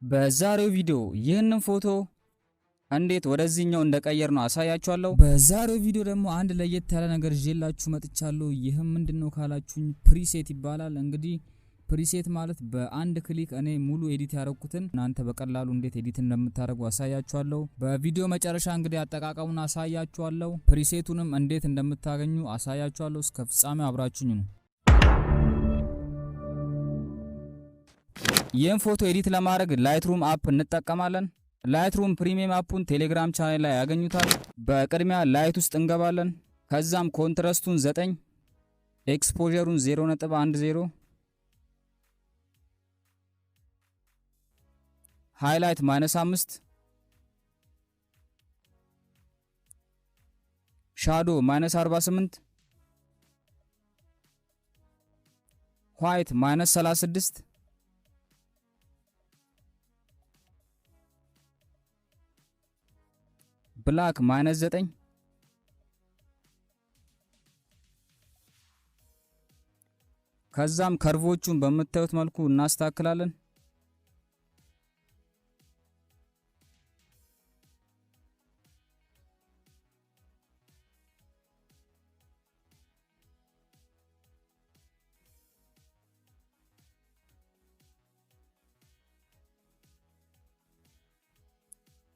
በዛሬው ቪዲዮ ይህንን ፎቶ እንዴት ወደዚህኛው እንደቀየር ነው አሳያችኋለሁ። በዛሬው ቪዲዮ ደግሞ አንድ ለየት ያለ ነገር ይዤላችሁ መጥቻለሁ። ይህም ምንድነው ካላችሁኝ ፕሪሴት ይባላል። እንግዲህ ፕሪሴት ማለት በአንድ ክሊክ እኔ ሙሉ ኤዲት ያደረኩትን እናንተ በቀላሉ እንዴት ኤዲት እንደምታደርጉ አሳያችኋለሁ። በቪዲዮ መጨረሻ እንግዲህ አጠቃቀሙን አሳያችኋለሁ። ፕሪሴቱንም እንዴት እንደምታገኙ አሳያችኋለሁ። እስከ ፍጻሜው አብራችሁኝ ነው። ይህን ፎቶ ኤዲት ለማድረግ ላይትሩም አፕ እንጠቀማለን። ላይትሩም ፕሪሚየም አፑን ቴሌግራም ቻናል ላይ ያገኙታል። በቅድሚያ ላይት ውስጥ እንገባለን። ከዛም ኮንትራስቱን 9 ኤክስፖዠሩን 0.10 ሃይላይት -5 ሻዶ -48 ዋይት -36 ብላክ -9 ከዛም ከርቮቹን በመታዩት መልኩ እናስተካክላለን።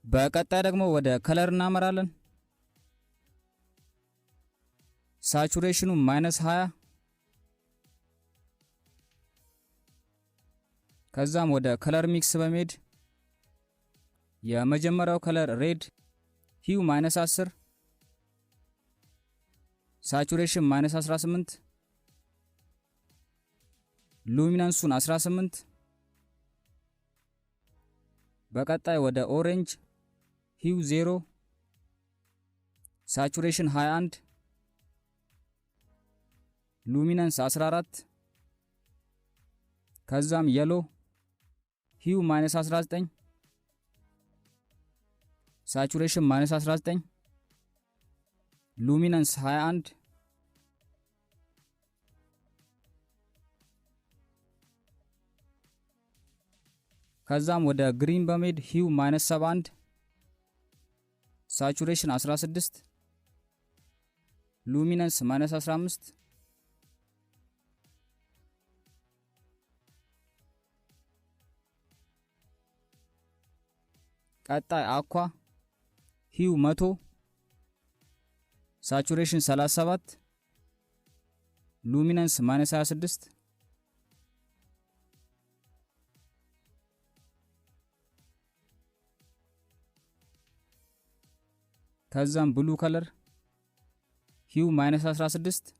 በቀጣይ ደግሞ ወደ ከለር እናመራለን። ሳቹሬሽኑ -20 ከዛም ወደ ከለር ሚክስ በመሄድ የመጀመሪያው ከለር ሬድ ሂው -10 ሳቹሬሽን -18 ሉሚናንሱን 18 በቀጣይ ወደ ኦሬንጅ ሂው 0 ሳቹሬሽን 21 ሉሚናንስ 14 ከዛም የሎ ሂው -19 ሳቹሬሽን -19 ሉሚናንስ 21 ከዛም ወደ ግሪን በመሄድ ሂው -71 ሳቹሬሽን 16 ሉሚናንስ -15 ቀጣይ አኳ ሂው 100 ሳቹሬሽን 37 ሉሚናንስ -26 ከዛም ብሉ ከለር ሂው -16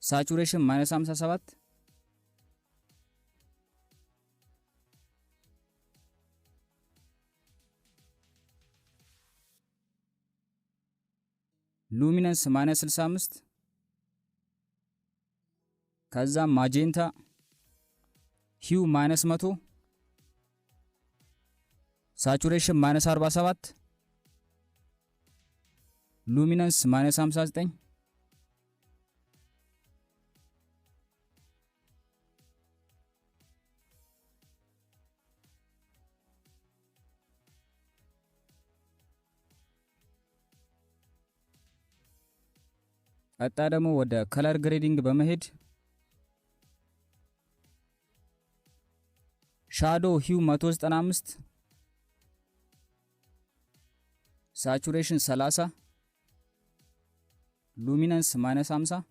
ሳቹሬሽን -57 ሉሚናንስ -65 ከዛም ማጀንታ ሂው -100 ሳቹሬሽን -47 ሉሚናንስ -59 ቀጣ ደግሞ ወደ ከለር ግሬዲንግ በመሄድ ሻዶ ሂው 195 ሳቹሬሽን 30 ሉሚናንስ -50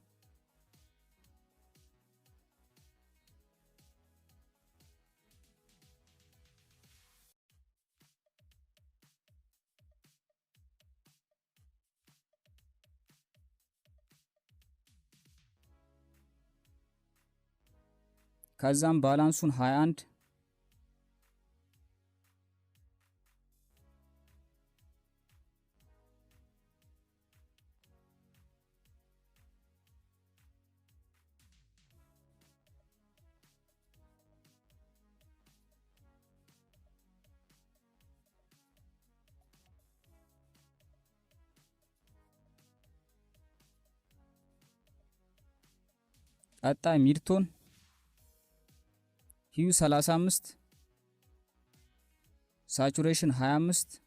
ከዛም ባላንሱን 21 ቀጣይ ሚድቶን ሂው 35 ሳቹሬሽን 25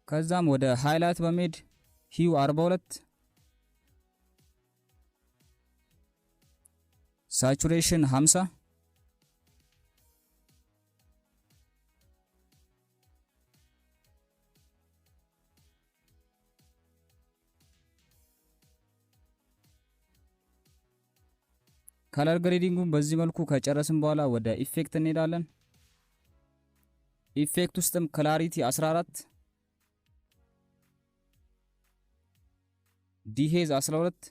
ከዛም ወደ ሃይላይት በመሄድ ሂው 42 ሳቹሬሽን 50 ከለር ግሬዲንጉን በዚህ መልኩ ከጨረስን በኋላ ወደ ኢፌክት እንሄዳለን። ኢፌክት ውስጥም ክላሪቲ 14 ዲሄዝ 12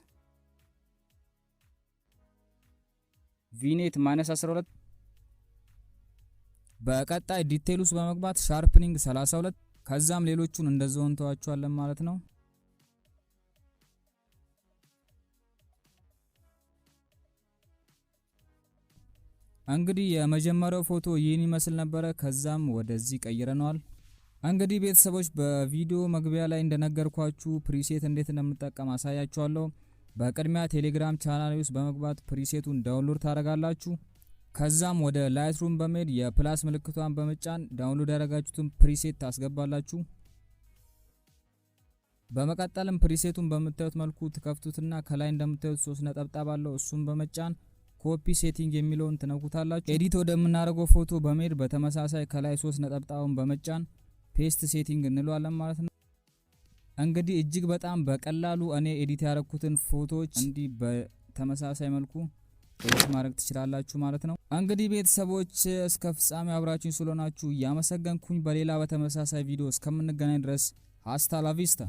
ቪኔት -12 በቀጣይ ዲቴል ውስጥ በመግባት ሻርፕኒንግ 32 ከዛም ሌሎቹን እንደዛው እንተዋቸዋለን ማለት ነው። እንግዲህ የመጀመሪያው ፎቶ ይህን ይመስል ነበር። ከዛም ወደዚህ ቀይረናል። እንግዲህ ቤተሰቦች በቪዲዮ መግቢያ ላይ እንደነገርኳችሁ ፕሪሴት እንዴት እንደምጠቀም አሳያችኋለሁ። በቅድሚያ ቴሌግራም ቻናል ውስጥ በመግባት ፕሪሴቱን ዳውንሎድ ታደርጋላችሁ። ከዛም ወደ ላይትሩም በመሄድ የፕላስ ምልክቷን በመጫን ዳውንሎድ ያደረጋችሁትን ፕሪሴት ታስገባላችሁ። በመቀጠልም ፕሪሴቱን በምታዩት መልኩ ትከፍቱትና ከላይ እንደምታዩት 3 ነጠብጣብ አለው። እሱን በመጫን ኮፒ ሴቲንግ የሚለውን ትነኩታላችሁ። ኤዲት ወደምናደርገው ፎቶ በመሄድ በተመሳሳይ ከላይ 3 ነጠብጣቡን በመጫን ፔስት ሴቲንግ እንለዋለን ማለት ነው። እንግዲህ እጅግ በጣም በቀላሉ እኔ ኤዲት ያደረኩትን ፎቶዎች እንዲህ በተመሳሳይ መልኩ ኤዲት ማድረግ ትችላላችሁ ማለት ነው። እንግዲህ ቤተሰቦች እስከ ፍጻሜ አብራችሁኝ ስለሆናችሁ እያመሰገንኩኝ በሌላ በተመሳሳይ ቪዲዮ እስከምንገናኝ ድረስ ሃስታ ላ ቪስታ